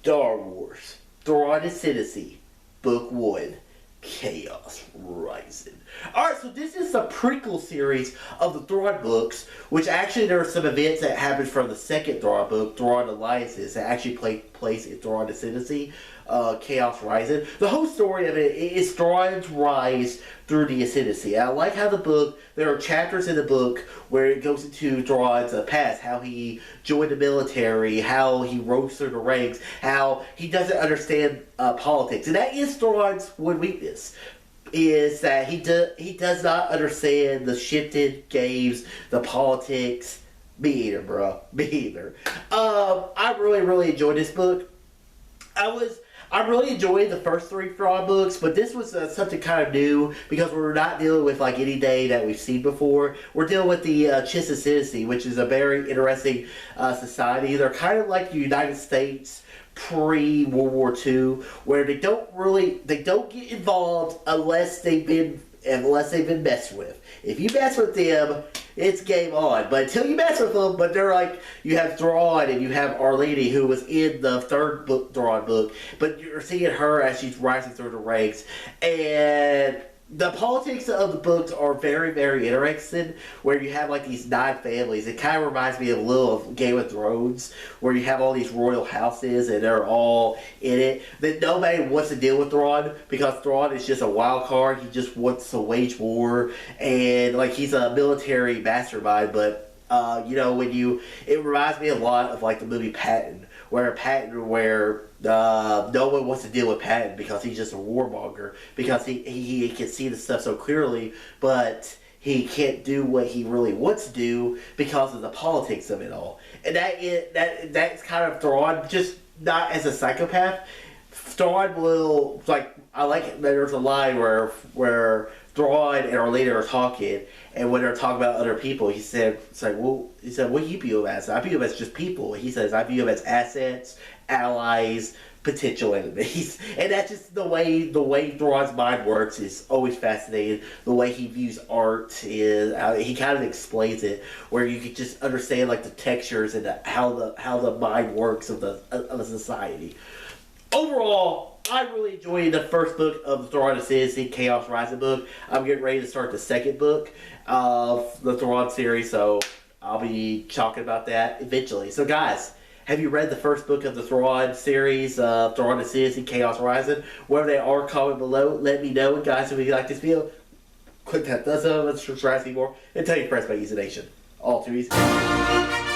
Star Wars, Thrawn Ascendancy, Book 1, Chaos Rising. Alright, so this is the prequel series of the Thrawn books, which actually there are some events that happened from the second Thrawn book, Thrawn Alliances, that actually take place in Thrawn Ascendancy, Chaos Rising. The whole story of it is Thrawn's rise through the Ascendancy. I like how the book, there are chapters in the book where it goes into Thrawn's past, how he joined the military, how he rose through the ranks, how he doesn't understand politics. And that is Thrawn's one weakness, is that he does not understand the shifted games, the politics. Me either, bro. Me either. I really enjoyed this book. I really enjoyed the first three Thrawn books, but this was something kind of new because we're not dealing with like any day that we've seen before. We're dealing with the Chiss Ascendancy, which is a very interesting society. They're kind of like the United States pre-World War II, where they don't get involved unless they've been messed with. If you mess with them, it's game on. But until you mess with them, but they're like, you have Thrawn and you have Our Lady, who was in the third book, Thrawn book, but you're seeing her as she's rising through the ranks. And the politics of the books are very, very interesting, where you have like these 9 families. It kind of reminds me a little of Game of Thrones, where you have all these royal houses and they're all in it. That nobody wants to deal with Thrawn because Thrawn is just a wild card. He just wants to wage war, and like he's a military mastermind. But it reminds me a lot of like the movie Patton, where no one wants to deal with Patton because he's just a warmonger, because he can see the stuff so clearly, but he can't do what he really wants to do because of the politics of it all. And that's kind of Thrawn, just not as a psychopath. Thrawn will, like, I like it. There's a line where Thrawn and Our Lady are talking, and when they're talking about other people, he said, what do you view them as? I view them as just people. He says, I view them as assets, allies, potential enemies. And that's just the way Thrawn's mind works is always fascinating. The way he views art is, he kind of explains it, where you can just understand like the textures and how the mind works of a society. Overall, I really enjoyed the first book of the Thrawn Ascendancy, Chaos Rising book. I'm getting ready to start the second book of the Thrawn series, so I'll be talking about that eventually. So guys, have you read the first book of the Thrawn series, Thrawn Ascendancy, Chaos Rising? Wherever they are, comment below. Let me know. And guys, if you like this video, click that thumbs up, subscribe to see more, and tell your friends about Using Nation. All too easy.